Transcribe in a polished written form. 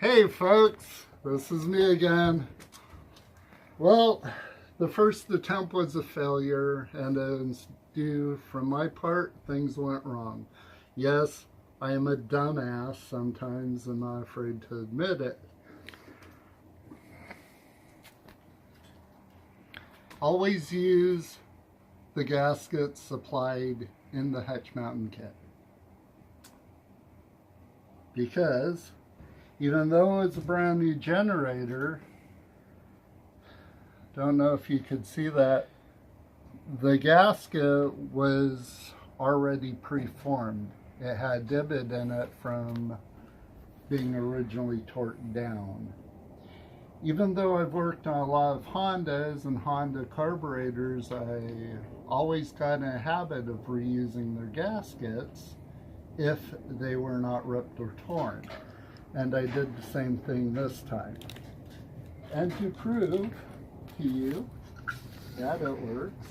Hey folks, this is me again. Well, the first attempt was a failure, and it's due from my part, things went wrong. Yes, I am a dumbass sometimes and not afraid to admit it. Always use the gaskets supplied in the hutch mounting kit, because even though it's a brand new generator, don't know if you could see that, the gasket was already preformed. It had divot in it from being originally torqued down. Even though I've worked on a lot of Hondas and Honda carburetors, I always got in a habit of reusing their gaskets if they were not ripped or torn. And I did the same thing this time. And to prove to you that it works,